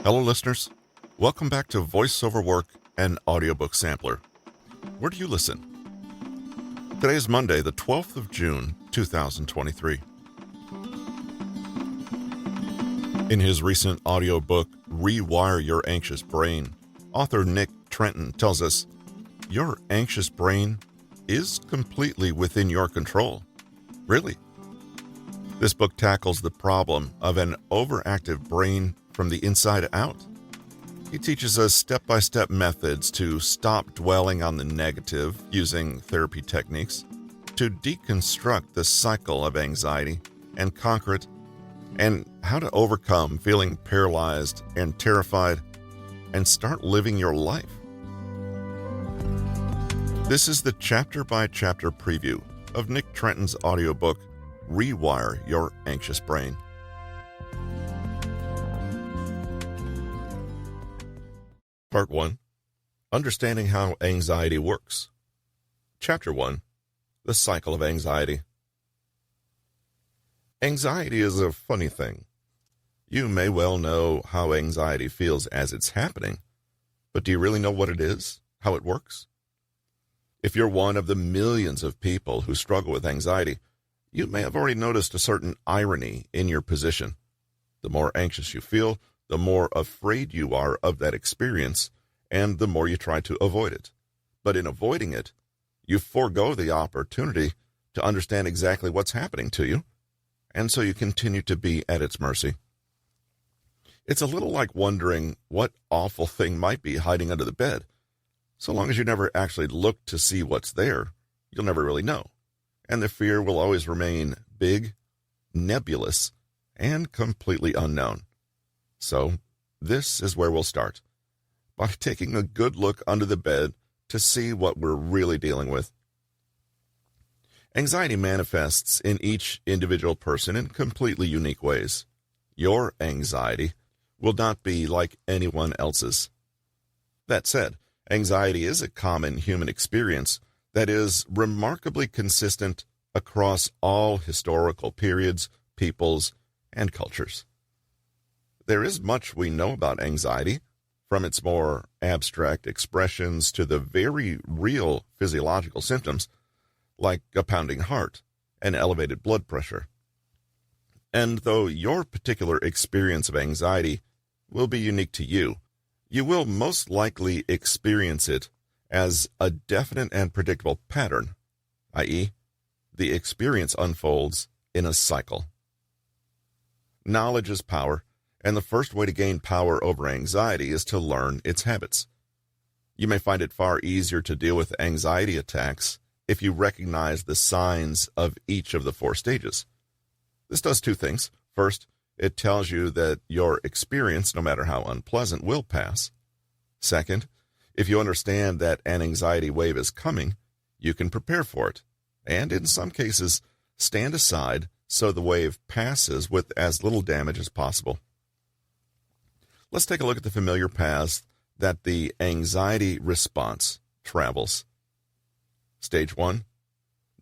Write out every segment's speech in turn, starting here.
Hello, listeners. Welcome back to Voiceover Work and Audiobook Sampler. Where do you listen? Today is Monday, the 12th of June, 2023. In his recent audiobook, Rewire Your Anxious Brain, author Trenton tells us, your anxious brain is completely within your control. Really? This book tackles the problem of an overactive brain from the inside out. He teaches us step-by-step methods to stop dwelling on the negative using therapy techniques, to deconstruct the cycle of anxiety and conquer it, and how to overcome feeling paralyzed and terrified and start living your life. This is the chapter-by-chapter preview of Nick Trenton's audiobook, Rewire Your Anxious Brain. Part 1. Understanding how anxiety works. Chapter 1. The cycle of anxiety. Anxiety is a funny thing. You may well know how anxiety feels as it's happening, but do you really know what it is, how it works? If you're one of the millions of people who struggle with anxiety, you may have already noticed a certain irony in your position. The more anxious you feel, the more afraid you are of that experience, and the more you try to avoid it. But in avoiding it, you forego the opportunity to understand exactly what's happening to you, and so you continue to be at its mercy. It's a little like wondering what awful thing might be hiding under the bed. So long as you never actually look to see what's there, you'll never really know, and the fear will always remain big, nebulous, and completely unknown. So, this is where we'll start, by taking a good look under the bed to see what we're really dealing with. Anxiety manifests in each individual person in completely unique ways. Your anxiety will not be like anyone else's. That said, anxiety is a common human experience that is remarkably consistent across all historical periods, peoples, and cultures. There is much we know about anxiety, from its more abstract expressions to the very real physiological symptoms, like a pounding heart and elevated blood pressure. And though your particular experience of anxiety will be unique to you, you will most likely experience it as a definite and predictable pattern, i.e., the experience unfolds in a cycle. Knowledge is power, and the first way to gain power over anxiety is to learn its habits. You may find it far easier to deal with anxiety attacks if you recognize the signs of each of the 4 stages. This does 2 things. First, it tells you that your experience, no matter how unpleasant, will pass. Second, if you understand that an anxiety wave is coming, you can prepare for it, and in some cases, stand aside so the wave passes with as little damage as possible. Let's take a look at the familiar paths that the anxiety response travels. Stage 1,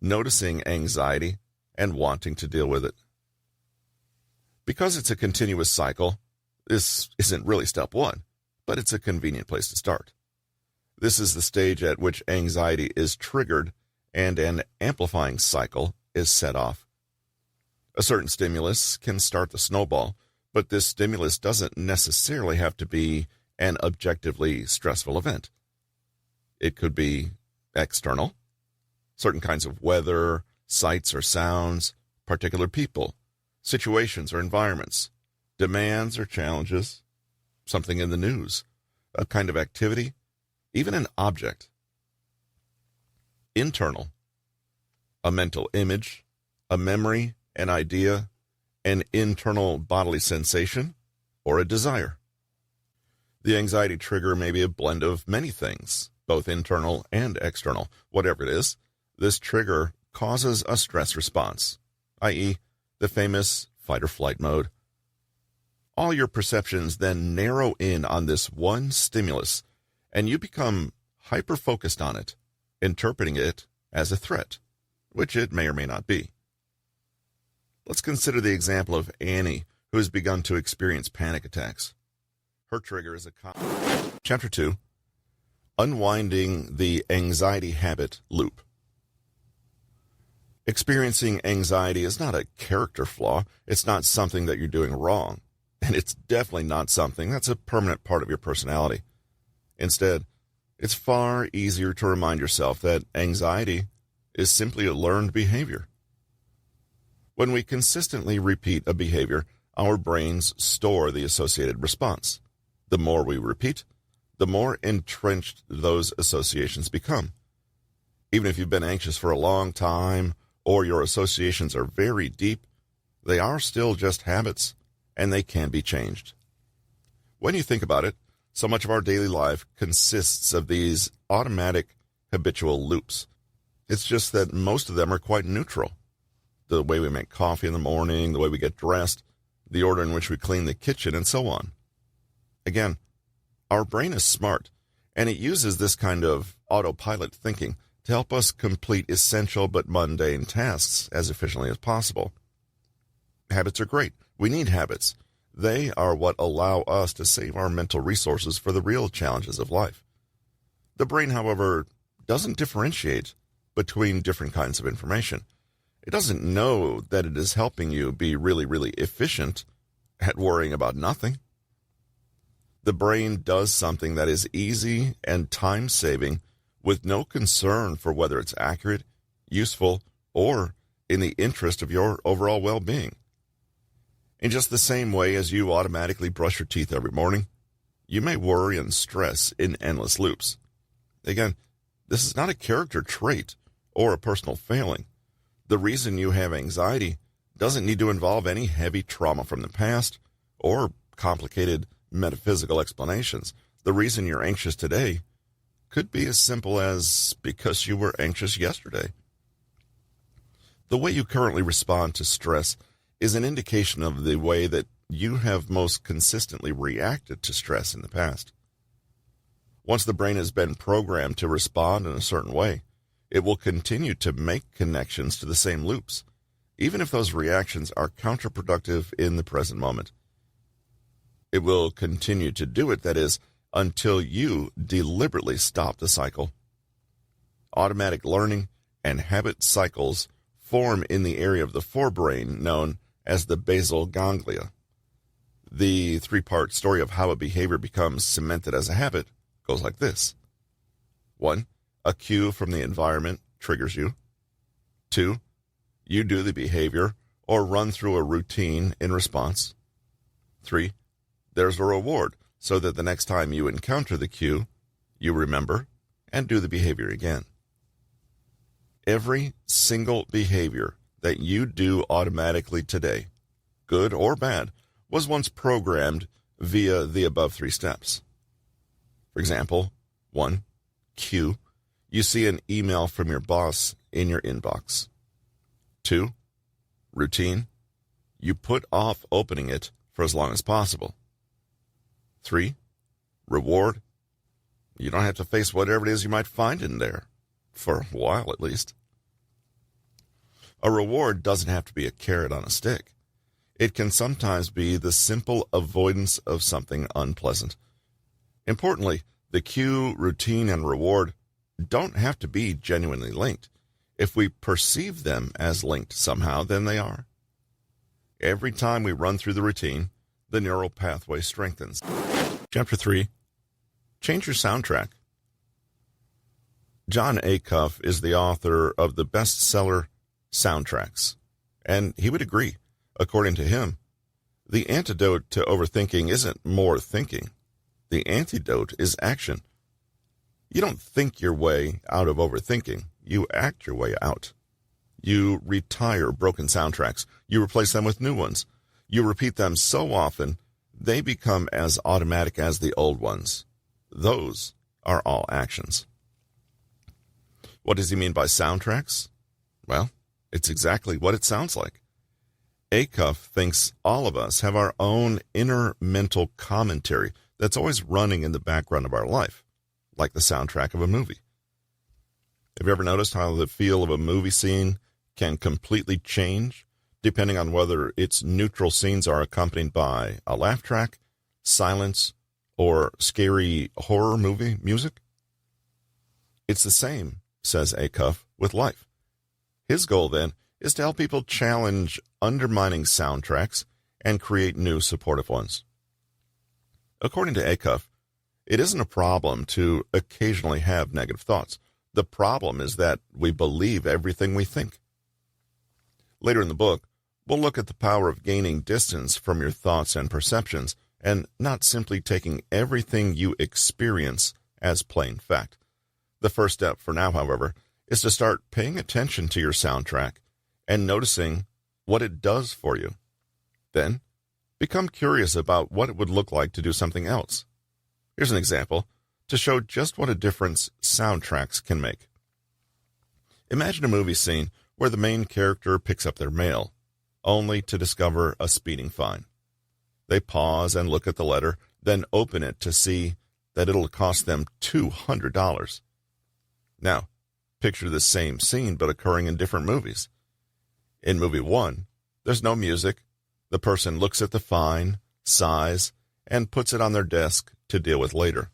noticing anxiety and wanting to deal with it. Because it's a continuous cycle, this isn't really step 1, but it's a convenient place to start. This is the stage at which anxiety is triggered and an amplifying cycle is set off. A certain stimulus can start the snowball, but this stimulus doesn't necessarily have to be an objectively stressful event. It could be external, certain kinds of weather, sights or sounds, particular people, situations or environments, demands or challenges, something in the news, a kind of activity, even an object. Internal, a mental image, a memory, an idea, an internal bodily sensation, or a desire. The anxiety trigger may be a blend of many things, both internal and external. Whatever it is, this trigger causes a stress response, i.e., the famous fight or flight mode. All your perceptions then narrow in on this one stimulus, and you become hyper-focused on it, interpreting it as a threat, which it may or may not be. Let's consider the example of Annie, who has begun to experience panic attacks. Her trigger is a Chapter 2, Unwinding the Anxiety Habit Loop. Experiencing anxiety is not a character flaw. It's not something that you're doing wrong. And it's definitely not something that's a permanent part of your personality. Instead, it's far easier to remind yourself that anxiety is simply a learned behavior. When we consistently repeat a behavior, our brains store the associated response. The more we repeat, the more entrenched those associations become. Even if you've been anxious for a long time, or your associations are very deep, they are still just habits, and they can be changed. When you think about it, so much of our daily life consists of these automatic, habitual loops. It's just that most of them are quite neutral. The way we make coffee in the morning, the way we get dressed, the order in which we clean the kitchen, and so on. Again, our brain is smart, and it uses this kind of autopilot thinking to help us complete essential but mundane tasks as efficiently as possible. Habits are great. We need habits. They are what allow us to save our mental resources for the real challenges of life. The brain, however, doesn't differentiate between different kinds of information. It doesn't know that it is helping you be really, really efficient at worrying about nothing. The brain does something that is easy and time-saving with no concern for whether it's accurate, useful, or in the interest of your overall well-being. In just the same way as you automatically brush your teeth every morning, you may worry and stress in endless loops. Again, this is not a character trait or a personal failing. The reason you have anxiety doesn't need to involve any heavy trauma from the past or complicated metaphysical explanations. The reason you're anxious today could be as simple as because you were anxious yesterday. The way you currently respond to stress is an indication of the way that you have most consistently reacted to stress in the past. Once the brain has been programmed to respond in a certain way, it will continue to make connections to the same loops, even if those reactions are counterproductive in the present moment. It will continue to do it, that is, until you deliberately stop the cycle. Automatic learning and habit cycles form in the area of the forebrain known as the basal ganglia. The three-part story of how a behavior becomes cemented as a habit goes like this. 1. A cue from the environment triggers you. 2. You do the behavior or run through a routine in response. 3. There's a reward so that the next time you encounter the cue, you remember and do the behavior again. Every single behavior that you do automatically today, good or bad, was once programmed via the above three steps. For example, 1. Cue. You see an email from your boss in your inbox. 2. Routine. You put off opening it for as long as possible. 3. Reward. You don't have to face whatever it is you might find in there, for a while at least. A reward doesn't have to be a carrot on a stick. It can sometimes be the simple avoidance of something unpleasant. Importantly, the cue, routine, and reward don't have to be genuinely linked. If we perceive them as linked somehow, then they are. Every time we run through the routine, the neural pathway strengthens. Chapter 3. Change your soundtrack. Jon Acuff is the author of the bestseller Soundtracks, and he would agree. According to him, the antidote to overthinking isn't more thinking. The antidote is action. You don't think your way out of overthinking. You act your way out. You retire broken soundtracks. You replace them with new ones. You repeat them so often, they become as automatic as the old ones. Those are all actions. What does he mean by soundtracks? Well, it's exactly what it sounds like. Acuff thinks all of us have our own inner mental commentary that's always running in the background of our life, like the soundtrack of a movie. Have you ever noticed how the feel of a movie scene can completely change depending on whether its neutral scenes are accompanied by a laugh track, silence, or scary horror movie music? It's the same, says Acuff, with life. His goal, then, is to help people challenge undermining soundtracks and create new supportive ones. According to Acuff, it isn't a problem to occasionally have negative thoughts. The problem is that we believe everything we think. Later in the book, we'll look at the power of gaining distance from your thoughts and perceptions and not simply taking everything you experience as plain fact. The first step for now, however, is to start paying attention to your soundtrack and noticing what it does for you. Then, become curious about what it would look like to do something else. Here's an example to show just what a difference soundtracks can make. Imagine a movie scene where the main character picks up their mail, only to discover a speeding fine. They pause and look at the letter, then open it to see that it'll cost them $200. Now, picture the same scene but occurring in different movies. In movie 1, there's no music. The person looks at the fine, sighs, and puts it on their desk to deal with later.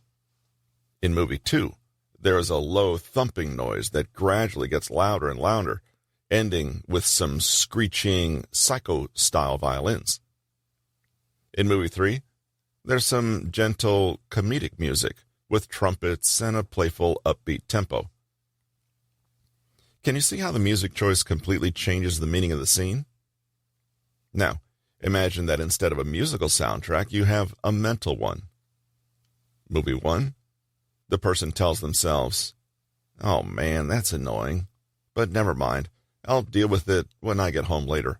In movie 2, there is a low thumping noise that gradually gets louder and louder, ending with some screeching psycho-style violins. In movie 3, there's some gentle comedic music with trumpets and a playful upbeat tempo. Can you see how the music choice completely changes the meaning of the scene? Now, imagine that instead of a musical soundtrack, you have a mental one. Movie 1, the person tells themselves, "Oh man, that's annoying, but never mind, I'll deal with it when I get home later."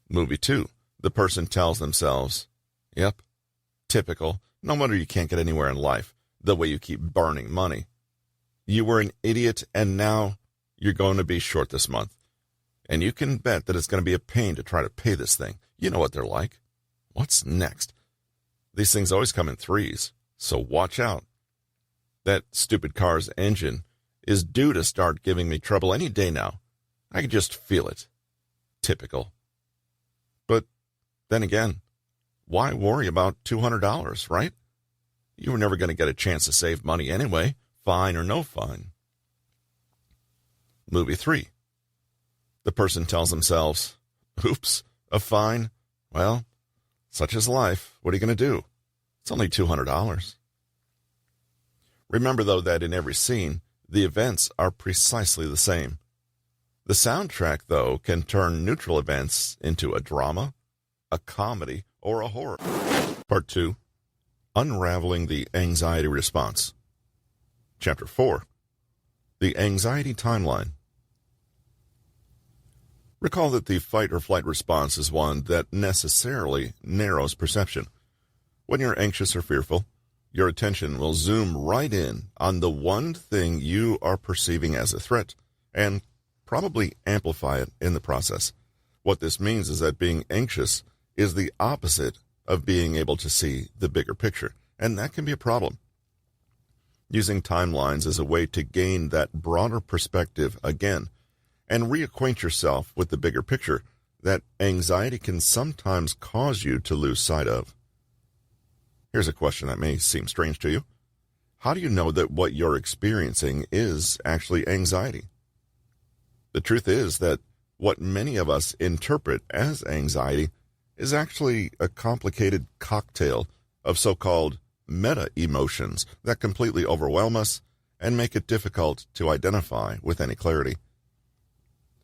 Movie 2, the person tells themselves, "Yep, typical, no wonder you can't get anywhere in life, the way you keep burning money. You were an idiot and now you're going to be short this month. And you can bet that it's going to be a pain to try to pay this thing. You know what they're like. What's next? These things always come in threes, so watch out. That stupid car's engine is due to start giving me trouble any day now. I can just feel it. Typical." But then again, why worry about $200, right? You were never going to get a chance to save money anyway, fine or no fine. Movie 3. The person tells themselves, "Oops, a fine? Well, such is life. What are you going to do? It's only $200. Remember, though, that in every scene, the events are precisely the same. The soundtrack, though, can turn neutral events into a drama, a comedy, or a horror. Part 2. Unraveling the Anxiety Response. Chapter 4. The Anxiety Timeline. Recall that the fight or flight response is one that necessarily narrows perception. When you're anxious or fearful, your attention will zoom right in on the one thing you are perceiving as a threat and probably amplify it in the process. What this means is that being anxious is the opposite of being able to see the bigger picture, and that can be a problem. Using timelines is a way to gain that broader perspective again and reacquaint yourself with the bigger picture that anxiety can sometimes cause you to lose sight of. Here's a question that may seem strange to you. How do you know that what you're experiencing is actually anxiety? The truth is that what many of us interpret as anxiety is actually a complicated cocktail of so-called meta-emotions that completely overwhelm us and make it difficult to identify with any clarity.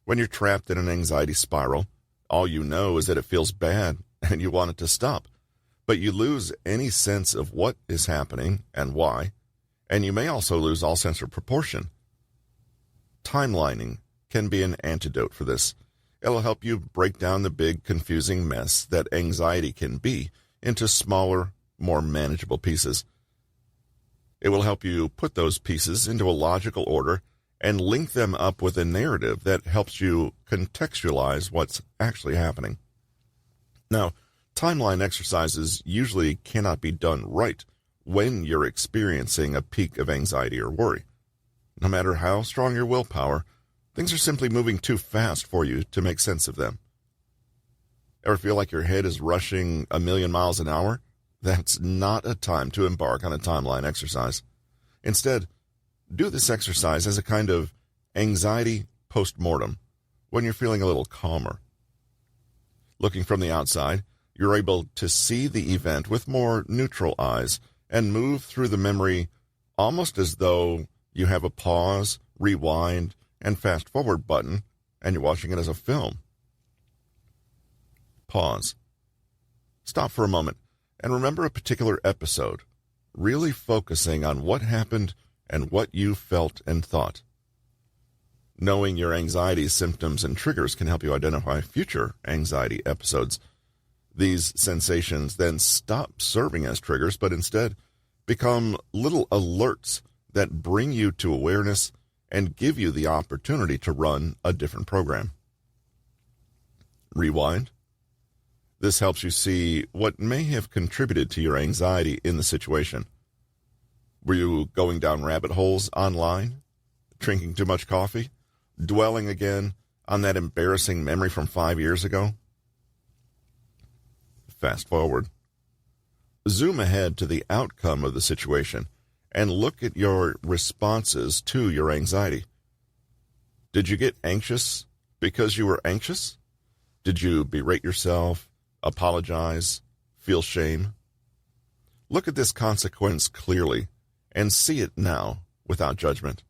When you're trapped in an anxiety spiral, all you know is that it feels bad and you want it to stop, but you lose any sense of what is happening and why, and you may also lose all sense of proportion. Timelining can be an antidote for this. It'll help you break down the big, confusing mess that anxiety can be into smaller, more manageable pieces. It will help you put those pieces into a logical order and link them up with a narrative that helps you contextualize what's actually happening. Now, timeline exercises usually cannot be done right when you're experiencing a peak of anxiety or worry. No matter how strong your willpower, things are simply moving too fast for you to make sense of them. Ever feel like your head is rushing 1,000,000 miles an hour? That's not a time to embark on a timeline exercise. Instead, do this exercise as a kind of anxiety post-mortem when you're feeling a little calmer. Looking from the outside, you're able to see the event with more neutral eyes and move through the memory almost as though you have a pause, rewind, and fast-forward button, and you're watching it as a film. Pause. Stop for a moment and remember a particular episode, really focusing on what happened and what you felt and thought. Knowing your anxiety symptoms and triggers can help you identify future anxiety episodes. These sensations then stop serving as triggers, but instead become little alerts that bring you to awareness and give you the opportunity to run a different program. Rewind. This helps you see what may have contributed to your anxiety in the situation. Were you going down rabbit holes online? Drinking too much coffee? Dwelling again on that embarrassing memory from 5 years ago? Fast forward. Zoom ahead to the outcome of the situation and look at your responses to your anxiety. Did you get anxious because you were anxious? Did you berate yourself, apologize, feel shame? Look at this consequence clearly and see it now without judgment.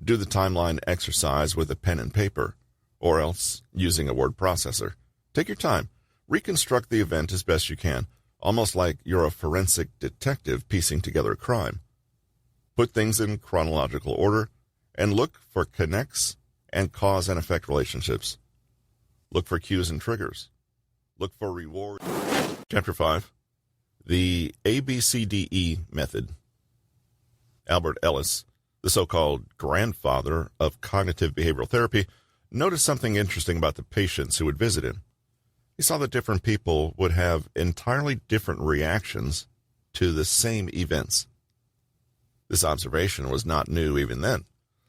Do the timeline exercise with a pen and paper, or else using a word processor. Take your time. Reconstruct the event as best you can, almost like you're a forensic detective piecing together a crime. Put things in chronological order and look for connects and cause and effect relationships. Look for cues and triggers. Look for rewards. Chapter 5. The ABCDE Method. Albert Ellis, the so-called grandfather of cognitive behavioral therapy, noticed something interesting about the patients who would visit him. He saw that different people would have entirely different reactions to the same events. This observation was not new even then.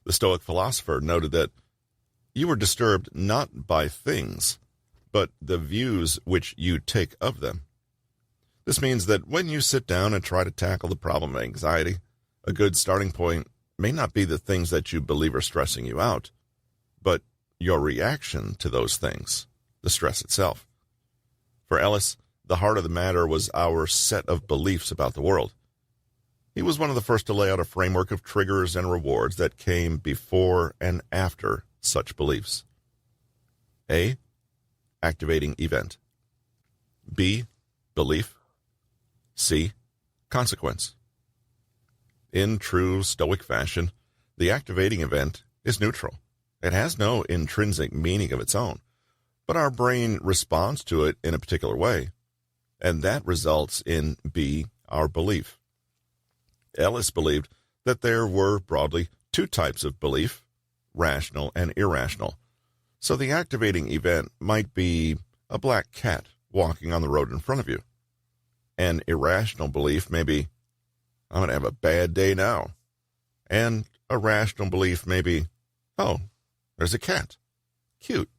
The Stoic philosopher noted that you were disturbed not by things, but the views which you take of them. This means that when you sit down and try to tackle the problem of anxiety, a good starting point may not be the things that you believe are stressing you out, but your reaction to those things, the stress itself. For Ellis, the heart of the matter was our set of beliefs about the world. He was one of the first to lay out a framework of triggers and rewards that came before and after such beliefs. A. Activating event. B. Belief. C. Consequence. In true Stoic fashion, the activating event is neutral. It has no intrinsic meaning of its own, but our brain responds to it in a particular way, and that results in B. Our belief. Ellis believed that there were broadly two types of belief, rational and irrational. So the activating event might be a black cat walking on the road in front of you. An irrational belief may be, I'm going to have a bad day now. And a rational belief may be, oh, there's a cat. Cute.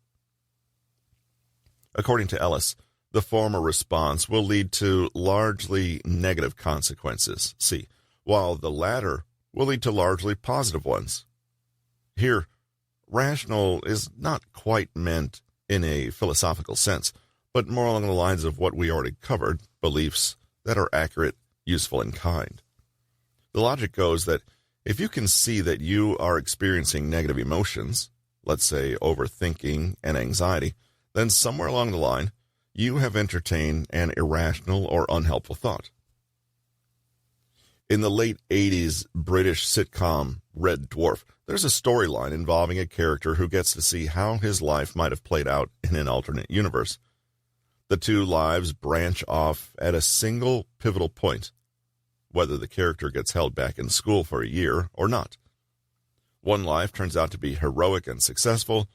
According to Ellis, the former response will lead to largely negative consequences, C, while the latter will lead to largely positive ones. Here, rational is not quite meant in a philosophical sense, but more along the lines of what we already covered, beliefs that are accurate, useful, and kind. The logic goes that if you can see that you are experiencing negative emotions, let's say overthinking and anxiety, then somewhere along the line, you have entertained an irrational or unhelpful thought. In the late 80s British sitcom Red Dwarf, there's a storyline involving a character who gets to see how his life might have played out in an alternate universe. The two lives branch off at a single pivotal point, whether the character gets held back in school for a year or not. One life turns out to be heroic and successful,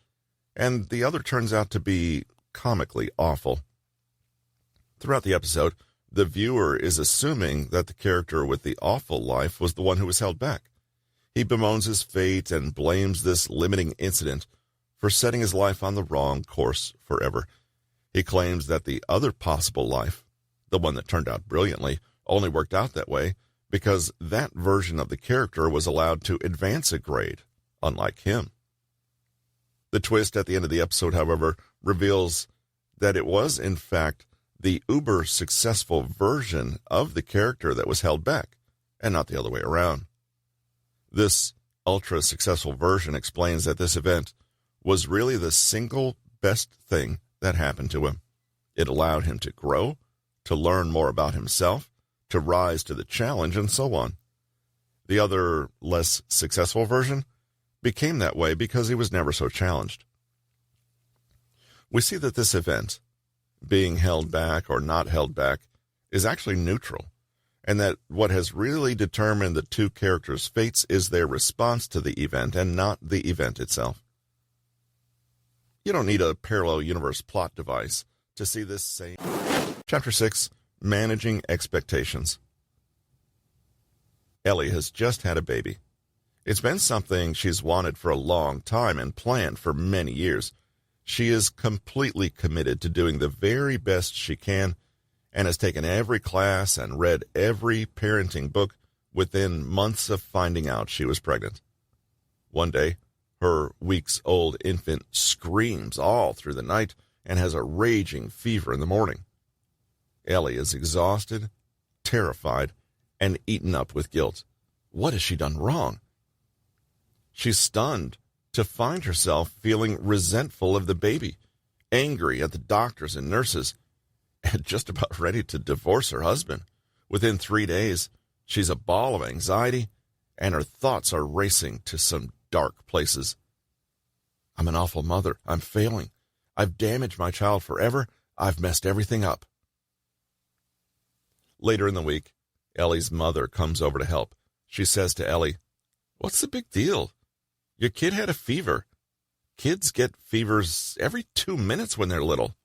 and the other turns out to be comically awful. Throughout the episode, the viewer is assuming that the character with the awful life was the one who was held back. He bemoans his fate and blames this limiting incident for setting his life on the wrong course forever. He claims that the other possible life, The one that turned out brilliantly only worked out that way because that version of the character was allowed to advance a grade, unlike him. The twist at the end of the episode, however, reveals that it was, in fact, the uber-successful version of the character that was held back, and not the other way around. This ultra-successful version explains that this event was really the single best thing that happened to him. It allowed him to grow, to learn more about himself, to rise to the challenge, and so on. The other, less successful version became that way because he was never so challenged. We see that this event, being held back or not held back, is actually neutral, and that what has really determined the two characters' fates is their response to the event and not the event itself. You don't need a parallel universe plot device to see this same. Chapter 6, Managing Expectations. Ellie has just had a baby. It's been something she's wanted for a long time and planned for many years. She is completely committed to doing the very best she can and has taken every class and read every parenting book within months of finding out she was pregnant. One day, her weeks-old infant screams all through the night and has a raging fever in the morning. Ellie is exhausted, terrified, and eaten up with guilt. What has she done wrong? She's stunned to find herself feeling resentful of the baby, angry at the doctors and nurses, and just about ready to divorce her husband. Within 3 days, she's a ball of anxiety, and her thoughts are racing to some dark places. I'm an awful mother. I'm failing. I've damaged my child forever. I've messed everything up. Later in the week, Ellie's mother comes over to help. She says to Ellie, "What's the big deal? Your kid had a fever. Kids get fevers every 2 minutes when they're little."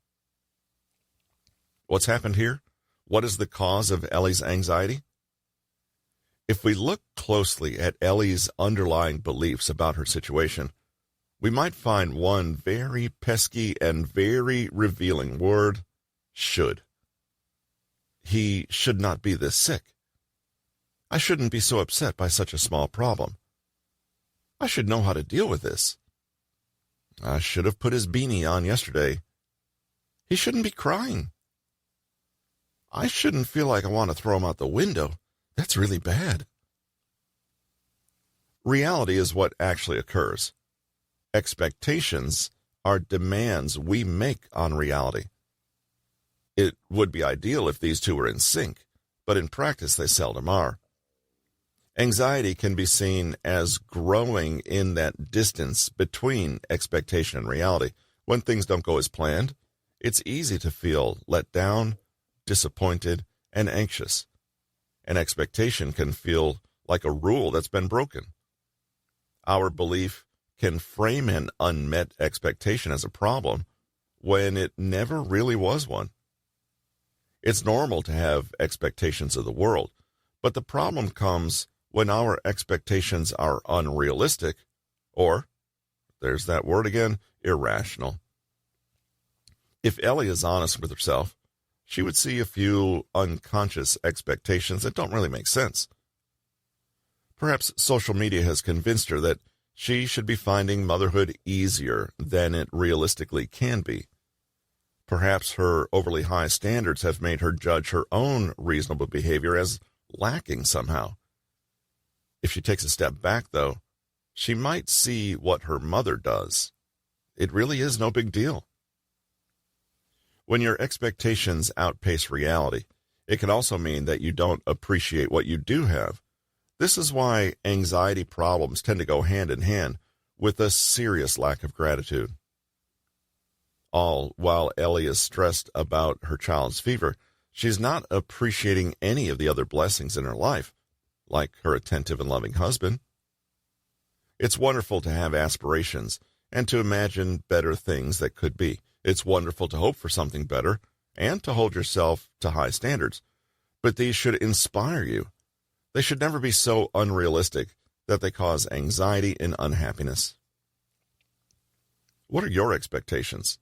What's happened here? What is the cause of Ellie's anxiety? If we look closely at Ellie's underlying beliefs about her situation, we might find one very pesky and very revealing word: should. He should not be this sick. I shouldn't be so upset by such a small problem. I should know how to deal with this. I should have put his beanie on yesterday. He shouldn't be crying. I shouldn't feel like I want to throw him out the window. That's really bad. Reality is what actually occurs. Expectations are demands we make on reality. It would be ideal if these two were in sync, but in practice they seldom are. Anxiety can be seen as growing in that distance between expectation and reality. When things don't go as planned, it's easy to feel let down, disappointed, and anxious. An expectation can feel like a rule that's been broken. Our belief can frame an unmet expectation as a problem when it never really was one. It's normal to have expectations of the world, but the problem comes when our expectations are unrealistic, or, there's that word again, irrational. If Ellie is honest with herself, she would see a few unconscious expectations that don't really make sense. Perhaps social media has convinced her that she should be finding motherhood easier than it realistically can be. Perhaps her overly high standards have made her judge her own reasonable behavior as lacking somehow. If she takes a step back, though, she might see what her mother does. It really is no big deal. When your expectations outpace reality, it can also mean that you don't appreciate what you do have. This is why anxiety problems tend to go hand in hand with a serious lack of gratitude. All while Ellie is stressed about her child's fever, she's not appreciating any of the other blessings in her life, like her attentive and loving husband. It's wonderful to have aspirations and to imagine better things that could be. It's wonderful to hope for something better and to hold yourself to high standards, but these should inspire you. They should never be so unrealistic that they cause anxiety and unhappiness. What are your expectations?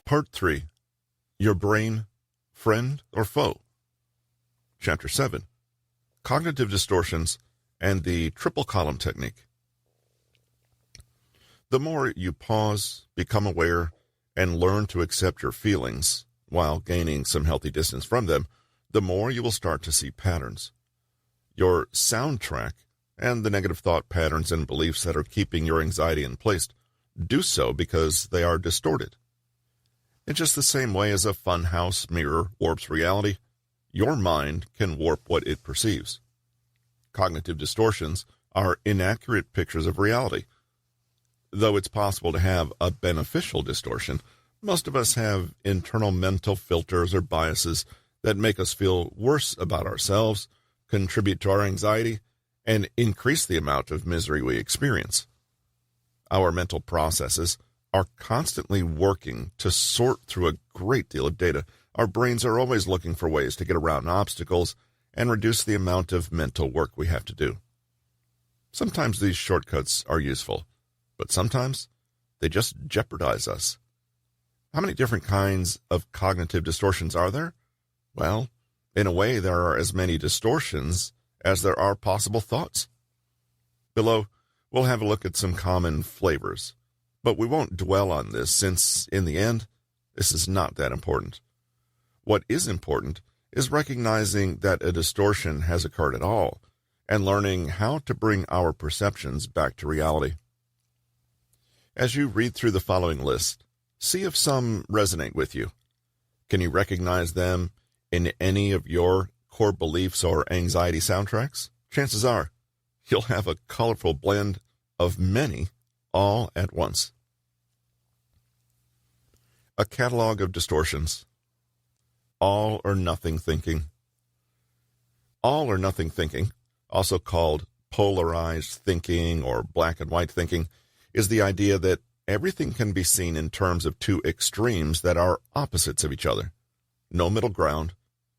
Part 3. Your brain, friend or foe? Chapter 7, Cognitive Distortions and the Triple Column Technique. The more you pause, become aware, and learn to accept your feelings while gaining some healthy distance from them, the more you will start to see patterns. Your soundtrack and the negative thought patterns and beliefs that are keeping your anxiety in place do so because they are distorted. In just the same way as a funhouse mirror warps reality, your mind can warp what it perceives. Cognitive distortions are inaccurate pictures of reality. Though it's possible to have a beneficial distortion, most of us have internal mental filters or biases that make us feel worse about ourselves, contribute to our anxiety, and increase the amount of misery we experience. Our mental processes are constantly working to sort through a great deal of data. Our brains are always looking for ways to get around obstacles and reduce the amount of mental work we have to do. Sometimes these shortcuts are useful, but sometimes they just jeopardize us. How many different kinds of cognitive distortions are there? Well, in a way, there are as many distortions as there are possible thoughts. Below, we'll have a look at some common flavors, but we won't dwell on this since, in the end, this is not that important. What is important is recognizing that a distortion has occurred at all and learning how to bring our perceptions back to reality. As you read through the following list, see if some resonate with you. Can you recognize them in any of your core beliefs or anxiety soundtracks? Chances are you'll have a colorful blend of many all at once. A catalog of distortions. All or nothing thinking. All or nothing thinking, also called polarized thinking or black and white thinking, is the idea that everything can be seen in terms of two extremes that are opposites of each other. No middle ground,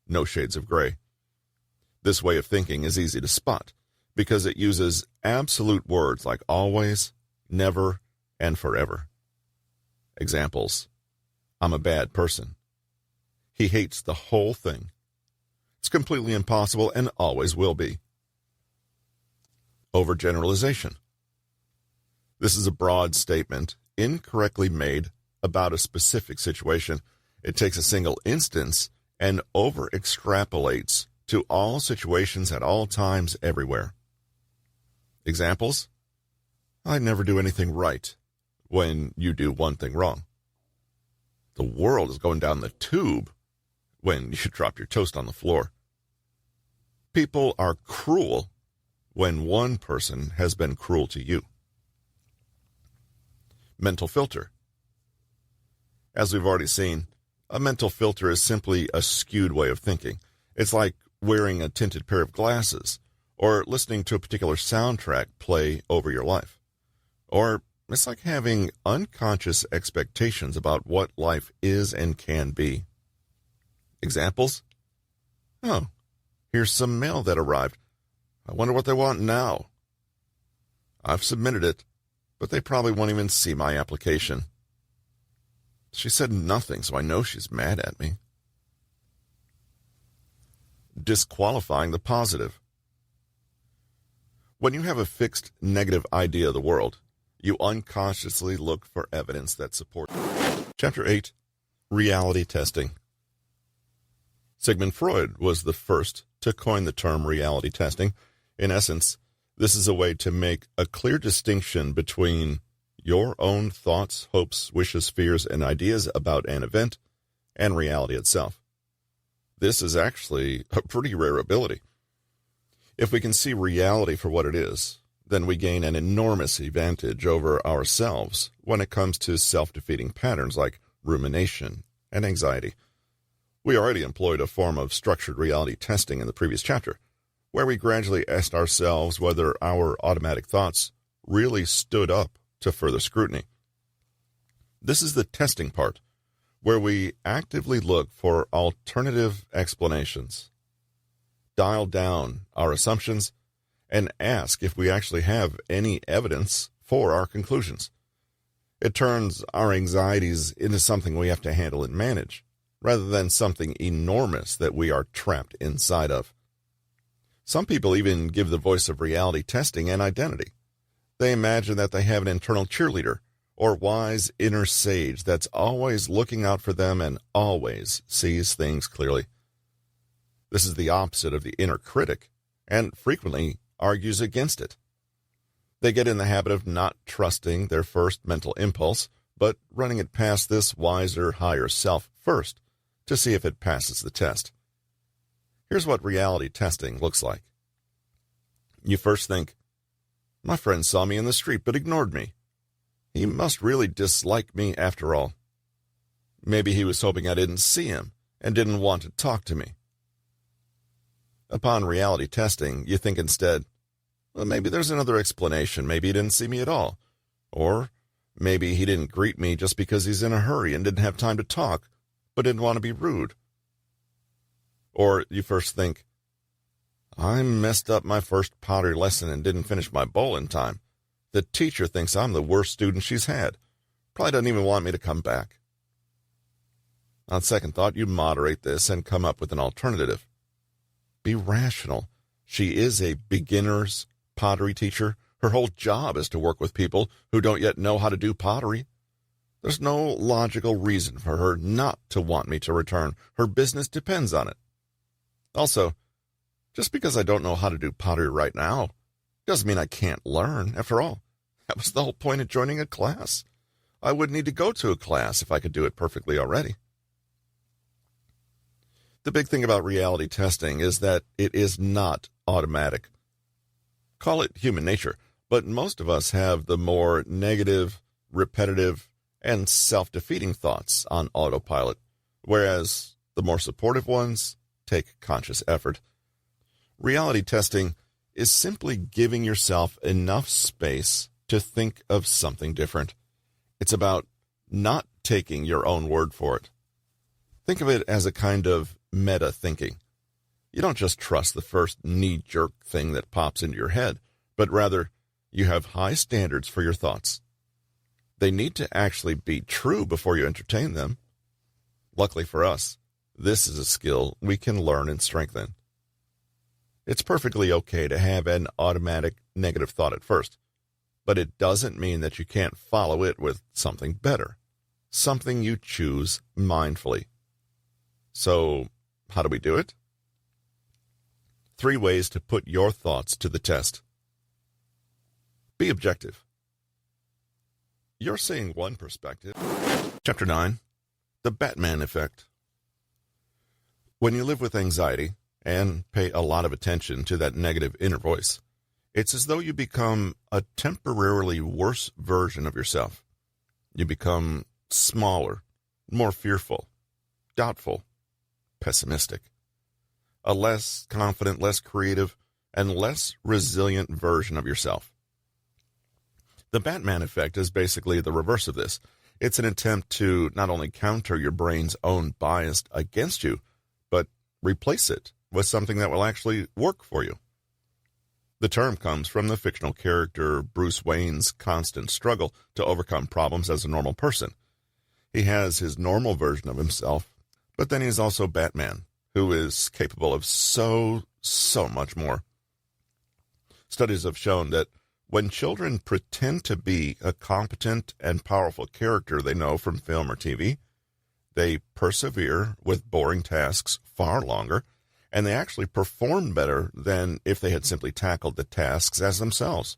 no shades of gray. This way of thinking is easy to spot because it uses absolute words like always, never, and forever. Examples: I'm a bad person. He hates the whole thing. It's completely impossible and always will be. Overgeneralization. This is a broad statement, incorrectly made about a specific situation. It takes a single instance and over-extrapolates to all situations at all times everywhere. Examples: I never do anything right when you do one thing wrong. The world is going down the tube when you drop your toast on the floor. People are cruel when one person has been cruel to you. Mental filter. As we've already seen, a mental filter is simply a skewed way of thinking. It's like wearing a tinted pair of glasses, or listening to a particular soundtrack play over your life. Or it's like having unconscious expectations about what life is and can be. Examples: oh, here's some mail that arrived. I wonder what they want now. I've submitted it, but they probably won't even see my application. She said nothing, so I know she's mad at me. Disqualifying the positive. When you have a fixed negative idea of the world, you unconsciously look for evidence that supports it. Chapter 8, Reality Testing. Sigmund Freud was the first to coin the term reality testing. In essence, this is a way to make a clear distinction between your own thoughts, hopes, wishes, fears, and ideas about an event and reality itself. This is actually a pretty rare ability. If we can see reality for what it is, then we gain an enormous advantage over ourselves when it comes to self-defeating patterns like rumination and anxiety. We already employed a form of structured reality testing in the previous chapter, where we gradually asked ourselves whether our automatic thoughts really stood up to further scrutiny. This is the testing part, where we actively look for alternative explanations, dial down our assumptions, and ask if we actually have any evidence for our conclusions. It turns our anxieties into something we have to handle and manage, rather than something enormous that we are trapped inside of. Some people even give the voice of reality testing an identity. They imagine that they have an internal cheerleader or wise inner sage that's always looking out for them and always sees things clearly. This is the opposite of the inner critic and frequently argues against it. They get in the habit of not trusting their first mental impulse, but running it past this wiser, higher self first to see if it passes the test. Here's what reality testing looks like. You first think, my friend saw me in the street but ignored me. He must really dislike me after all. Maybe he was hoping I didn't see him and didn't want to talk to me. Upon reality testing, you think instead, well, maybe there's another explanation. Maybe he didn't see me at all. Or maybe he didn't greet me just because he's in a hurry and didn't have time to talk, but didn't want to be rude. Or you first think, I messed up my first pottery lesson and didn't finish my bowl in time. The teacher thinks I'm the worst student she's had. Probably doesn't even want me to come back. On second thought, you moderate this and come up with an alternative. Be rational. She is a beginner's pottery teacher. Her whole job is to work with people who don't yet know how to do pottery. There's no logical reason for her not to want me to return. Her business depends on it. Also, just because I don't know how to do pottery right now doesn't mean I can't learn. After all, that was the whole point of joining a class. I wouldn't need to go to a class if I could do it perfectly already. The big thing about reality testing is that it is not automatic. Call it human nature, but most of us have the more negative, repetitive, and self-defeating thoughts on autopilot, whereas the more supportive ones take conscious effort. Reality testing is simply giving yourself enough space to think of something different. It's about not taking your own word for it. Think of it as a kind of meta-thinking. You don't just trust the first knee-jerk thing that pops into your head, but rather you have high standards for your thoughts. They need to actually be true before you entertain them. Luckily for us, this is a skill we can learn and strengthen. It's perfectly okay to have an automatic negative thought at first, but it doesn't mean that you can't follow it with something better, something you choose mindfully. So, how do we do it? 3 ways to put your thoughts to the test. Be objective. You're seeing one perspective. Chapter 9, The Batman Effect. When you live with anxiety and pay a lot of attention to that negative inner voice, it's as though you become a temporarily worse version of yourself. You become smaller, more fearful, doubtful, pessimistic. A less confident, less creative, and less resilient version of yourself. The Batman effect is basically the reverse of this. It's an attempt to not only counter your brain's own bias against you, but replace it with something that will actually work for you. The term comes from the fictional character Bruce Wayne's constant struggle to overcome problems as a normal person. He has his normal version of himself, but then he's also Batman, who is capable of so much more. Studies have shown that when children pretend to be a competent and powerful character they know from film or TV, they persevere with boring tasks far longer, and they actually perform better than if they had simply tackled the tasks as themselves.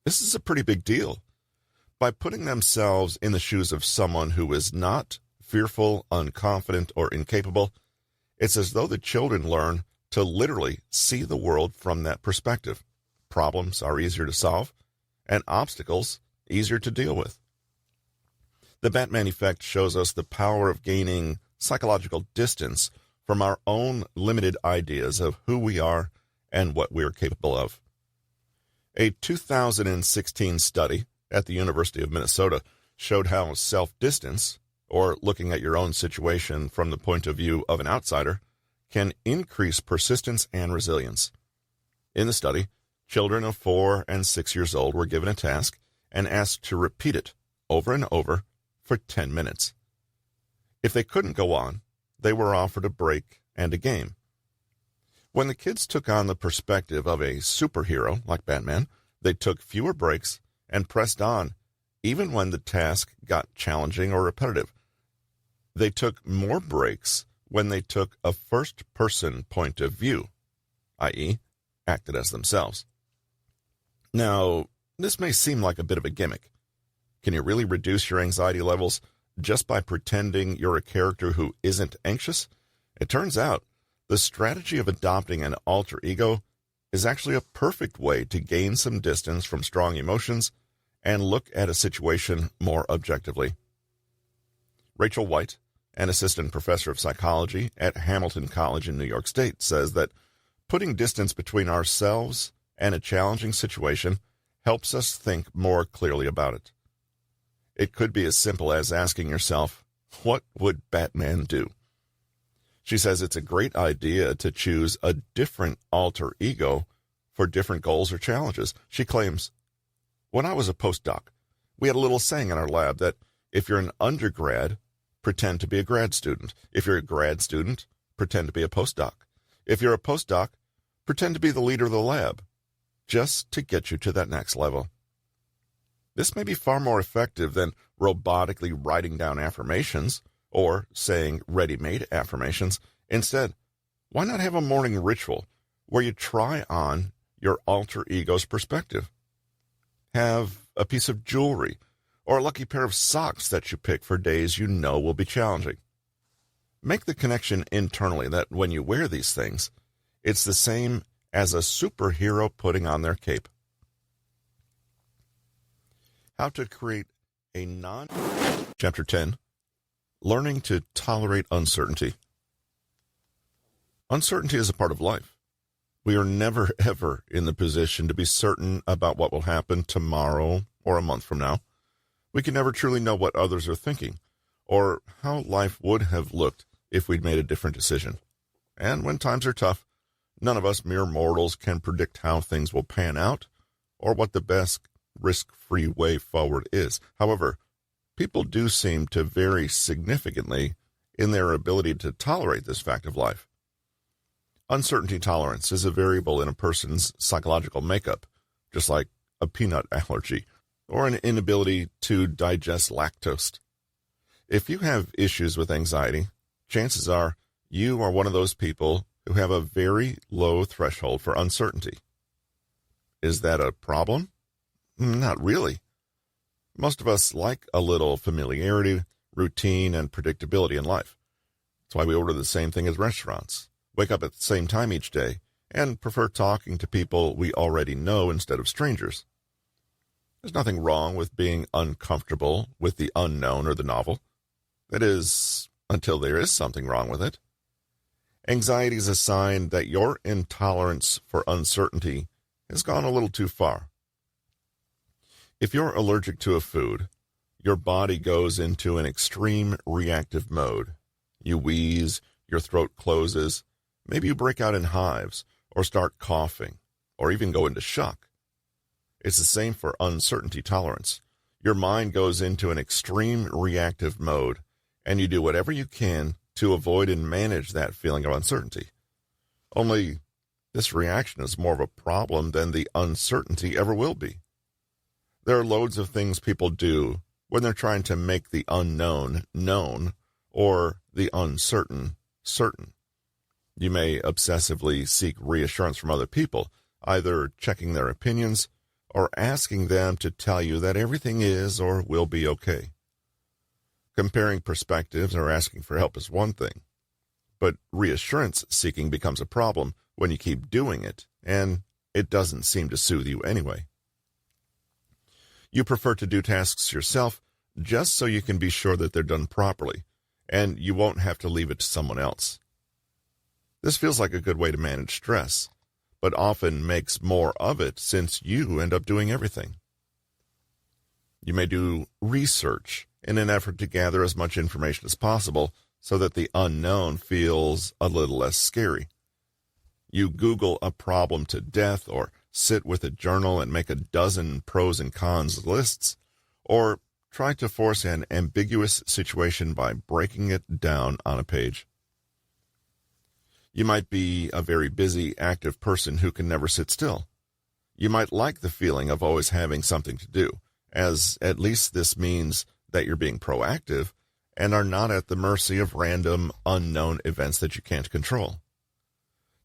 This is a pretty big deal. By putting themselves in the shoes of someone who is not fearful, unconfident, or incapable, it's as though the children learn to literally see the world from that perspective. Problems are easier to solve, and obstacles easier to deal with. The Batman effect shows us the power of gaining psychological distance from our own limited ideas of who we are and what we are capable of. A 2016 study at the University of Minnesota showed how self-distance, or looking at your own situation from the point of view of an outsider, can increase persistence and resilience. In the study, children of 4 and 6 years old were given a task and asked to repeat it over and over for 10 minutes. If they couldn't go on, they were offered a break and a game. When the kids took on the perspective of a superhero like Batman, they took fewer breaks and pressed on, even when the task got challenging or repetitive. They took more breaks when they took a first-person point of view, i.e., acted as themselves. Now, this may seem like a bit of a gimmick. Can you really reduce your anxiety levels just by pretending you're a character who isn't anxious? It turns out the strategy of adopting an alter ego is actually a perfect way to gain some distance from strong emotions and look at a situation more objectively. Rachel White, an assistant professor of psychology at Hamilton College in New York State, says that putting distance between ourselves and a challenging situation helps us think more clearly about it. It could be as simple as asking yourself, what would Batman do? She says it's a great idea to choose a different alter ego for different goals or challenges. She claims, when I was a postdoc, we had a little saying in our lab that if you're an undergrad, pretend to be a grad student. If you're a grad student, pretend to be a postdoc. If you're a postdoc, pretend to be the leader of the lab, just to get you to that next level. This may be far more effective than robotically writing down affirmations or saying ready-made affirmations. Instead, why not have a morning ritual where you try on your alter ego's perspective? Have a piece of jewelry or a lucky pair of socks that you pick for days you know will be challenging. Make the connection internally that when you wear these things, it's the same as a superhero putting on their cape. How to create a Chapter 10, Learning to Tolerate Uncertainty. Uncertainty is a part of life. We are never, ever in the position to be certain about what will happen tomorrow or a month from now. We can never truly know what others are thinking or how life would have looked if we'd made a different decision. And when times are tough, none of us mere mortals can predict how things will pan out or what the best risk-free way forward is. However, people do seem to vary significantly in their ability to tolerate this fact of life. Uncertainty tolerance is a variable in a person's psychological makeup, just like a peanut allergy or an inability to digest lactose. If you have issues with anxiety, chances are you are one of those people who have a very low threshold for uncertainty. Is that a problem? Not really. Most of us like a little familiarity, routine, and predictability in life. That's why we order the same thing as restaurants, wake up at the same time each day, and prefer talking to people we already know instead of strangers. There's nothing wrong with being uncomfortable with the unknown or the novel. That is, until there is something wrong with it. Anxiety is a sign that your intolerance for uncertainty has gone a little too far. If you're allergic to a food, your body goes into an extreme reactive mode. You wheeze, your throat closes, maybe you break out in hives, or start coughing, or even go into shock. It's the same for uncertainty tolerance. Your mind goes into an extreme reactive mode, and you do whatever you can to avoid and manage that feeling of uncertainty. Only this reaction is more of a problem than the uncertainty ever will be. There are loads of things people do when they're trying to make the unknown known or the uncertain certain. You may obsessively seek reassurance from other people, either checking their opinions or asking them to tell you that everything is or will be okay. Comparing perspectives or asking for help is one thing, but reassurance seeking becomes a problem when you keep doing it, and it doesn't seem to soothe you anyway. You prefer to do tasks yourself just so you can be sure that they're done properly, and you won't have to leave it to someone else. This feels like a good way to manage stress, but often makes more of it since you end up doing everything. You may do research in an effort to gather as much information as possible so that the unknown feels a little less scary. You Google a problem to death or sit with a journal and make a dozen pros and cons lists, or try to force an ambiguous situation by breaking it down on a page. You might be a very busy, active person who can never sit still. You might like the feeling of always having something to do, as at least this means that you're being proactive and are not at the mercy of random, unknown events that you can't control.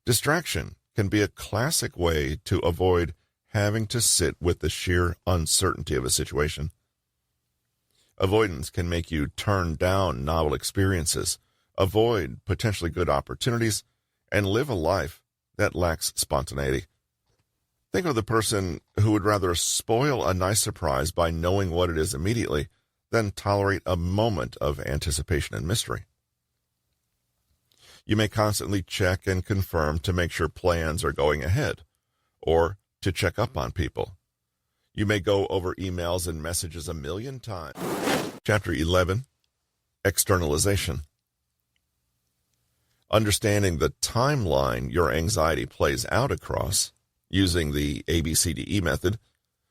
Distraction can be a classic way to avoid having to sit with the sheer uncertainty of a situation. Avoidance can make you turn down novel experiences, avoid potentially good opportunities, and live a life that lacks spontaneity. Think of the person who would rather spoil a nice surprise by knowing what it is immediately than tolerate a moment of anticipation and mystery. You may constantly check and confirm to make sure plans are going ahead, or to check up on people. You may go over emails and messages 1,000,000 times. Chapter 11, Externalization. Understanding the timeline your anxiety plays out across, using the ABCDE method,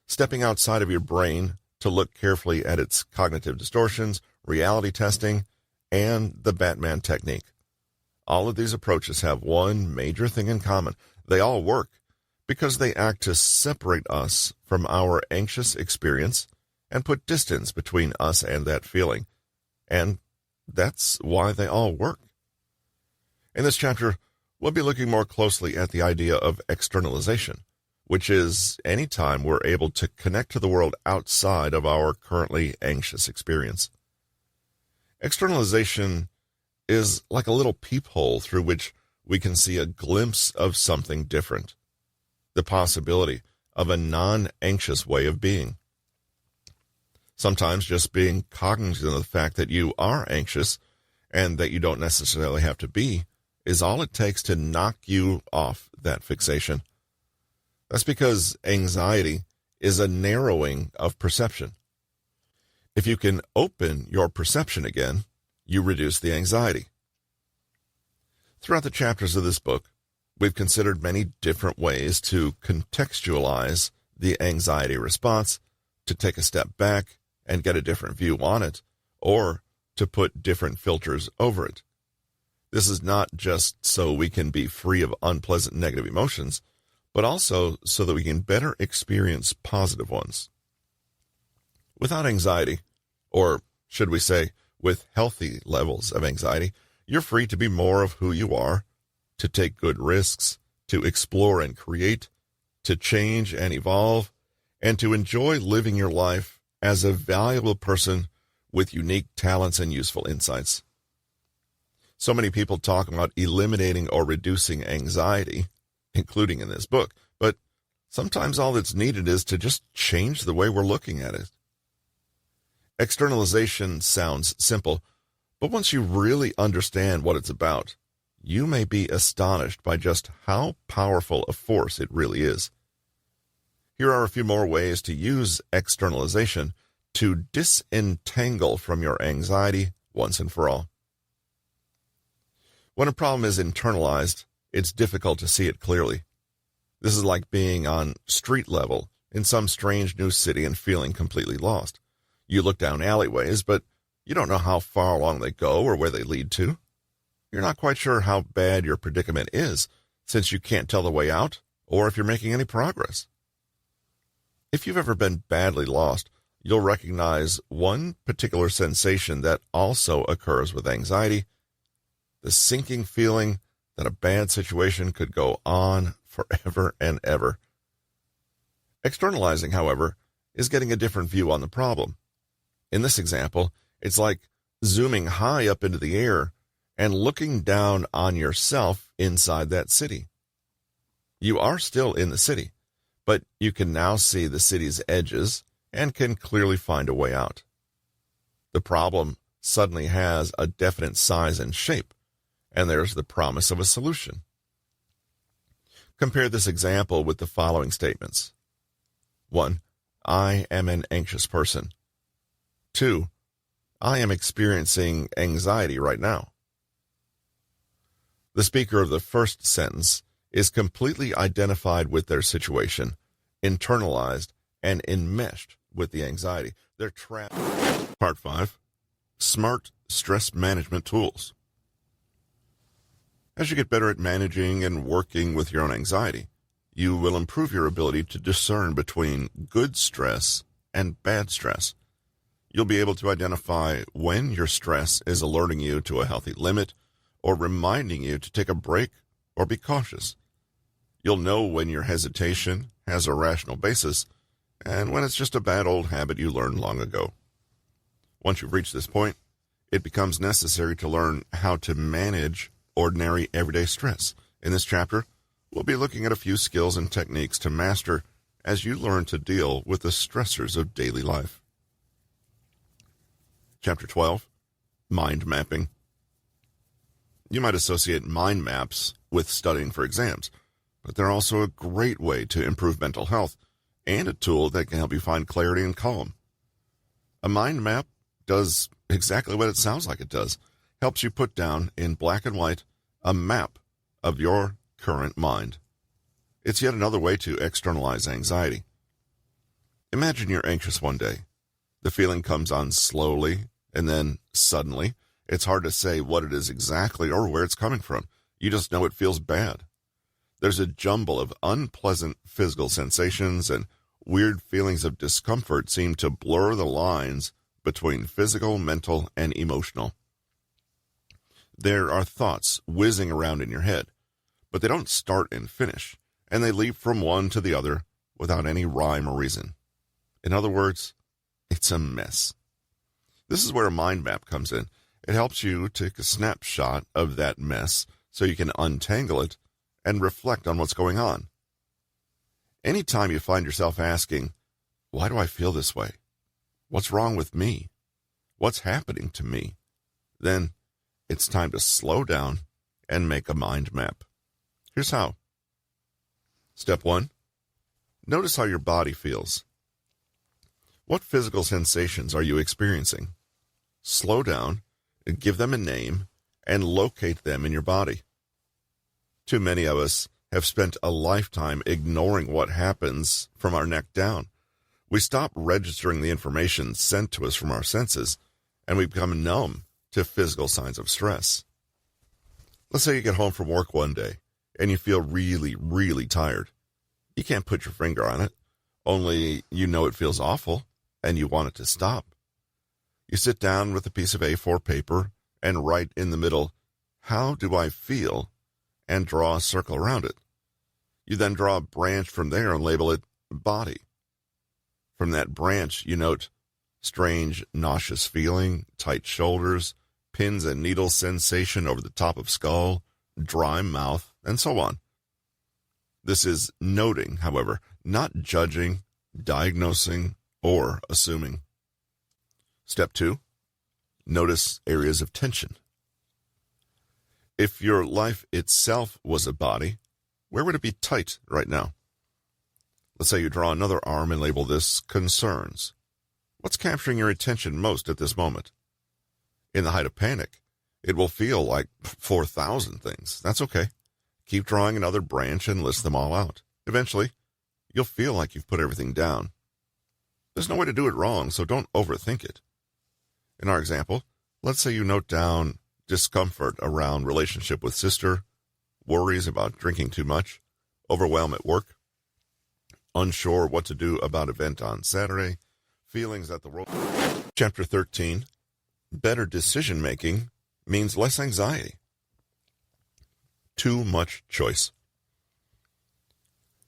stepping outside of your brain to look carefully at its cognitive distortions, reality testing, and the Batman technique. All of these approaches have one major thing in common. They all work because they act to separate us from our anxious experience and put distance between us and that feeling. And that's why they all work. In this chapter, we'll be looking more closely at the idea of externalization, which is any time we're able to connect to the world outside of our currently anxious experience. Externalization is like a little peephole through which we can see a glimpse of something different, the possibility of a non-anxious way of being. Sometimes just being cognizant of the fact that you are anxious and that you don't necessarily have to be is all it takes to knock you off that fixation. That's because anxiety is a narrowing of perception. If you can open your perception again, you reduce the anxiety. Throughout the chapters of this book, we've considered many different ways to contextualize the anxiety response, to take a step back and get a different view on it, or to put different filters over it. This is not just so we can be free of unpleasant negative emotions, but also so that we can better experience positive ones. Without anxiety, or should we say, with healthy levels of anxiety, you're free to be more of who you are, to take good risks, to explore and create, to change and evolve, and to enjoy living your life as a valuable person with unique talents and useful insights. So many people talk about eliminating or reducing anxiety, including in this book, but sometimes all that's needed is to just change the way we're looking at it. Externalization sounds simple, but once you really understand what it's about, you may be astonished by just how powerful a force it really is. Here are a few more ways to use externalization to disentangle from your anxiety once and for all. When a problem is internalized, it's difficult to see it clearly. This is like being on street level in some strange new city and feeling completely lost. You look down alleyways, but you don't know how far along they go or where they lead to. You're not quite sure how bad your predicament is, since you can't tell the way out or if you're making any progress. If you've ever been badly lost, you'll recognize one particular sensation that also occurs with anxiety: the sinking feeling that a bad situation could go on forever and ever. Externalizing, however, is getting a different view on the problem. In this example, it's like zooming high up into the air and looking down on yourself inside that city. You are still in the city, but you can now see the city's edges and can clearly find a way out. The problem suddenly has a definite size and shape, and there's the promise of a solution. Compare this example with the following statements. 1. I am an anxious person. 2. I am experiencing anxiety right now. The speaker of the first sentence is completely identified with their situation, internalized, and enmeshed with the anxiety. They're trapped. Part 5. Smart Stress Management Tools. As you get better at managing and working with your own anxiety, you will improve your ability to discern between good stress and bad stress. You'll be able to identify when your stress is alerting you to a healthy limit or reminding you to take a break or be cautious. You'll know when your hesitation has a rational basis and when it's just a bad old habit you learned long ago. Once you've reached this point, it becomes necessary to learn how to manage ordinary everyday stress. In this chapter, we'll be looking at a few skills and techniques to master as you learn to deal with the stressors of daily life. Chapter 12, Mind Mapping. You might associate mind maps with studying for exams, but they're also a great way to improve mental health and a tool that can help you find clarity and calm. A mind map does exactly what it sounds like it does. Helps you put down in black and white a map of your current mind. It's yet another way to externalize anxiety. Imagine you're anxious one day. The feeling comes on slowly, and then suddenly, it's hard to say what it is exactly or where it's coming from. You just know it feels bad. There's a jumble of unpleasant physical sensations, and weird feelings of discomfort seem to blur the lines between physical, mental, and emotional. There are thoughts whizzing around in your head, but they don't start and finish, and they leap from one to the other without any rhyme or reason. In other words, it's a mess. This is where a mind map comes in. It helps you take a snapshot of that mess so you can untangle it and reflect on what's going on. Anytime you find yourself asking, why do I feel this way? What's wrong with me? What's happening to me? Then it's time to slow down and make a mind map. Here's how. Step 1. Notice how your body feels. What physical sensations are you experiencing? Slow down, give them a name, and locate them in your body. Too many of us have spent a lifetime ignoring what happens from our neck down. We stop registering the information sent to us from our senses, and we become numb to physical signs of stress. Let's say you get home from work one day, and you feel really, really tired. You can't put your finger on it, only you know it feels awful, and you want it to stop. You sit down with a piece of A4 paper and write in the middle, how do I feel, and draw a circle around it. You then draw a branch from there and label it body. From that branch, you note strange, nauseous feeling, tight shoulders, pins and needles sensation over the top of skull, dry mouth, and so on. This is noting, however, not judging, diagnosing, or assuming. Step 2. Notice areas of tension. If your life itself was a body, where would it be tight right now? Let's say you draw another arm and label this concerns. What's capturing your attention most at this moment? In the height of panic, it will feel like 4,000 things. That's okay. Keep drawing another branch and list them all out. Eventually, you'll feel like you've put everything down. There's no way to do it wrong, so don't overthink it. In our example, let's say you note down discomfort around relationship with sister, worries about drinking too much, overwhelm at work, unsure what to do about event on Saturday, feelings that the world... Chapter 13, Better Decision-Making Means Less Anxiety. Too much choice.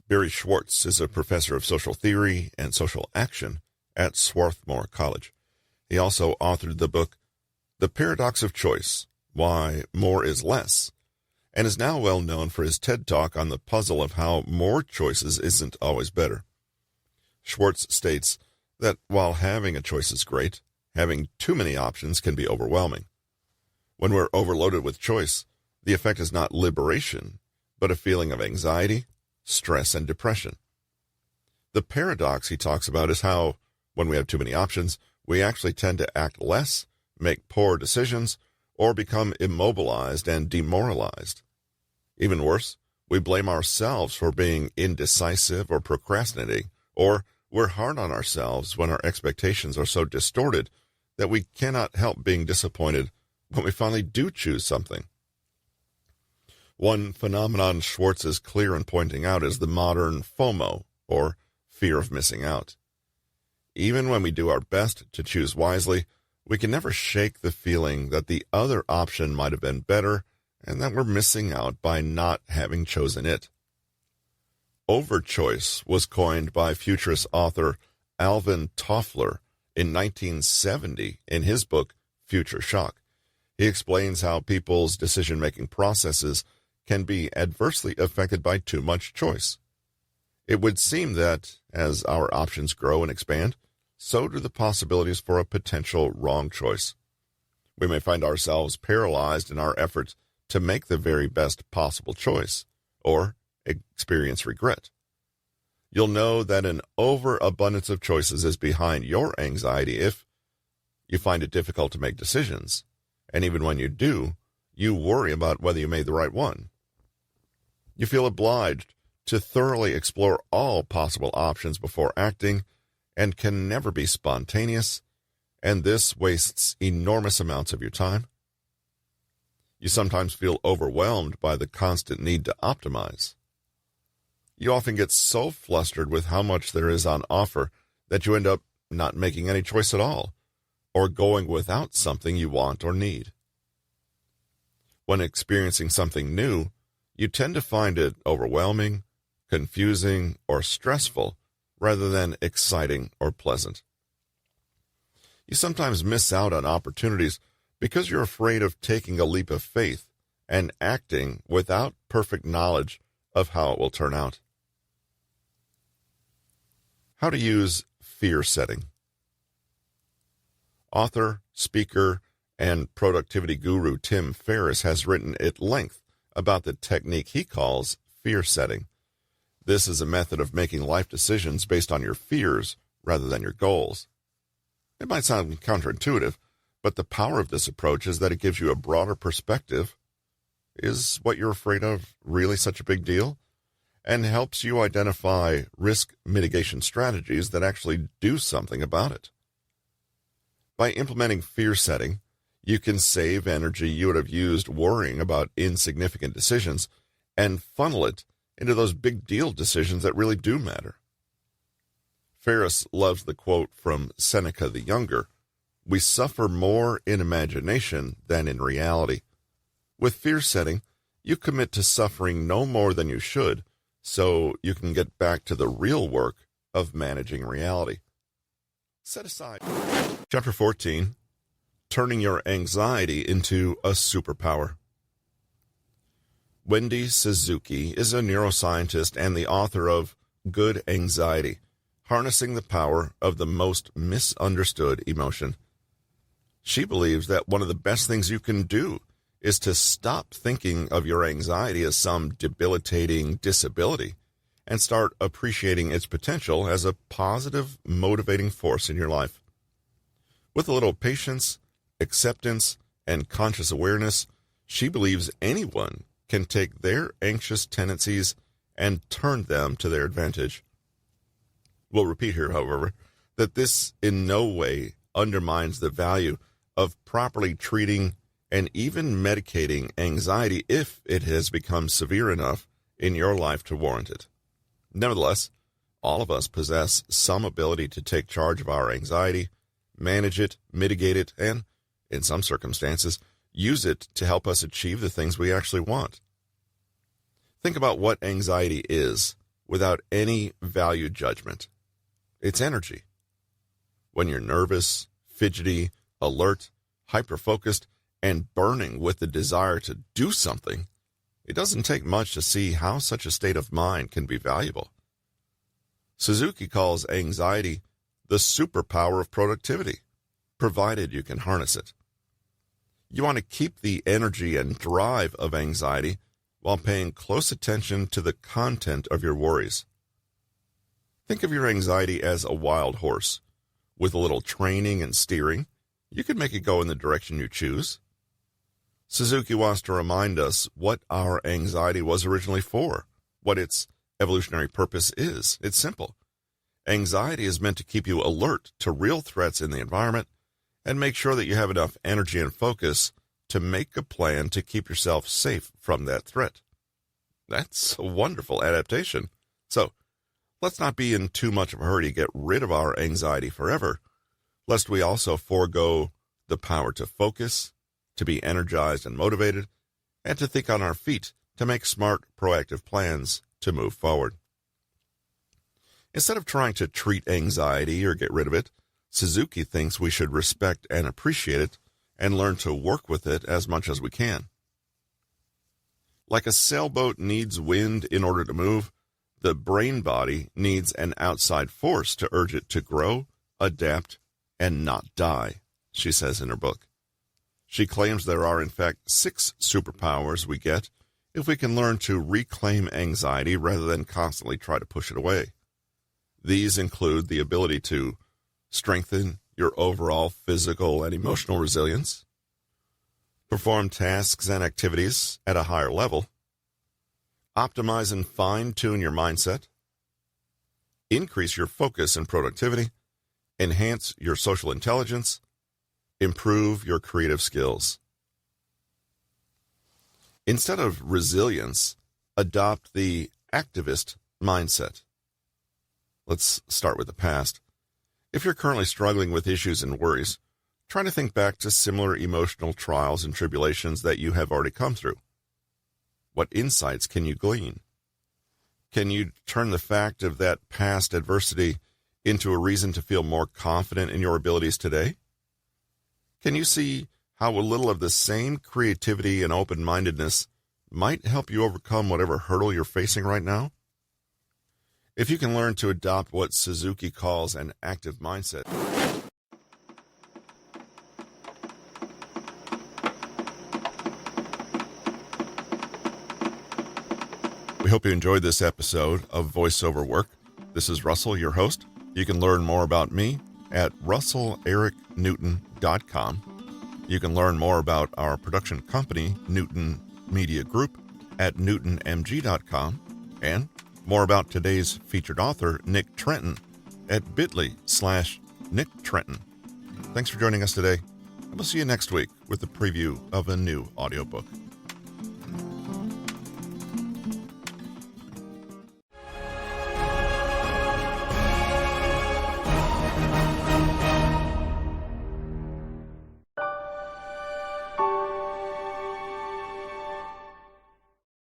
Barry Schwartz is a professor of social theory and social action at Swarthmore College. He also authored the book, The Paradox of Choice, Why More is Less, and is now well known for his TED Talk on the puzzle of how more choices isn't always better. Schwartz states that while having a choice is great, having too many options can be overwhelming. When we're overloaded with choice, the effect is not liberation, but a feeling of anxiety, stress, and depression. The paradox he talks about is how, when we have too many options, we actually tend to act less, make poor decisions, or become immobilized and demoralized. Even worse, we blame ourselves for being indecisive or procrastinating, or We're hard on ourselves when our expectations are so distorted that we cannot help being disappointed when we finally do choose something. One phenomenon Schwartz is clear in pointing out is the modern FOMO, or fear of missing out. Even when we do our best to choose wisely, we can never shake the feeling that the other option might have been better and that we're missing out by not having chosen it. Overchoice was coined by futurist author Alvin Toffler in 1970 in his book Future Shock. He explains how people's decision-making processes can be adversely affected by too much choice. It would seem that, as our options grow and expand, so do the possibilities for a potential wrong choice. We may find ourselves paralyzed in our efforts to make the very best possible choice, or experience regret. You'll know that an overabundance of choices is behind your anxiety if you find it difficult to make decisions, and even when you do, you worry about whether you made the right one. You feel obliged to thoroughly explore all possible options before acting and can never be spontaneous, and this wastes enormous amounts of your time. You sometimes feel overwhelmed by the constant need to optimize. You often get so flustered with how much there is on offer that you end up not making any choice at all, or going without something you want or need. When experiencing something new, you tend to find it overwhelming, confusing, or stressful rather than exciting or pleasant. You sometimes miss out on opportunities because you're afraid of taking a leap of faith and acting without perfect knowledge of how it will turn out. How to use fear setting. Author, speaker, and productivity guru Tim Ferriss has written at length about the technique he calls fear setting. This is a method of making life decisions based on your fears rather than your goals. It might sound counterintuitive, but the power of this approach is that it gives you a broader perspective. Is what you're afraid of really such a big deal? And helps you identify risk mitigation strategies that actually do something about it. By implementing fear setting, you can save energy you would have used worrying about insignificant decisions and funnel it into those big deal decisions that really do matter. Ferriss loves the quote from Seneca the Younger, "We suffer more in imagination than in reality." With fear setting, you commit to suffering no more than you should, so you can get back to the real work of managing reality. Set aside. Chapter 14. Turning your anxiety into a superpower. Wendy Suzuki is a neuroscientist and the author of Good Anxiety, Harnessing the Power of the Most Misunderstood Emotion. She believes that one of the best things you can do is to stop thinking of your anxiety as some debilitating disability and start appreciating its potential as a positive, motivating force in your life. With a little patience, acceptance, and conscious awareness, she believes anyone can take their anxious tendencies and turn them to their advantage. We'll repeat here, however, that this in no way undermines the value of properly treating and even medicating anxiety if it has become severe enough in your life to warrant it. Nevertheless, all of us possess some ability to take charge of our anxiety, manage it, mitigate it, and, in some circumstances, use it to help us achieve the things we actually want. Think about what anxiety is without any value judgment. It's energy. When you're nervous, fidgety, alert, hyper-focused, and burning with the desire to do something, it doesn't take much to see how such a state of mind can be valuable. Suzuki calls anxiety the superpower of productivity, provided you can harness it. You want to keep the energy and drive of anxiety while paying close attention to the content of your worries. Think of your anxiety as a wild horse. With a little training and steering, you can make it go in the direction you choose. Suzuki wants to remind us what our anxiety was originally for, what its evolutionary purpose is. It's simple. Anxiety is meant to keep you alert to real threats in the environment and make sure that you have enough energy and focus to make a plan to keep yourself safe from that threat. That's a wonderful adaptation. So, let's not be in too much of a hurry to get rid of our anxiety forever, lest we also forego the power to focus, to be energized and motivated, and to think on our feet to make smart, proactive plans to move forward. Instead of trying to treat anxiety or get rid of it, Suzuki thinks we should respect and appreciate it and learn to work with it as much as we can. Like a sailboat needs wind in order to move, the brain body needs an outside force to urge it to grow, adapt, and not die, she says in her book. She claims there are in fact 6 superpowers we get if we can learn to reclaim anxiety rather than constantly try to push it away. These include the ability to strengthen your overall physical and emotional resilience, perform tasks and activities at a higher level, optimize and fine-tune your mindset, increase your focus and productivity, enhance your social intelligence, improve your creative skills. Instead of resilience, adopt the activist mindset. Let's start with the past. If you're currently struggling with issues and worries, try to think back to similar emotional trials and tribulations that you have already come through. What insights can you glean? Can you turn the fact of that past adversity into a reason to feel more confident in your abilities today? Can you see how a little of the same creativity and open-mindedness might help you overcome whatever hurdle you're facing right now? If you can learn to adopt what Suzuki calls an active mindset, we hope you enjoyed this episode of Voiceover Work. This is Russell, your host. You can learn more about me at russellericnewton.com. You can learn more about our production company, Newton Media Group, at newtonmg.com, and more about today's featured author, Nick Trenton, at bit.ly/Nick Trenton. Thanks for joining us today, and we'll see you next week with a preview of a new audiobook.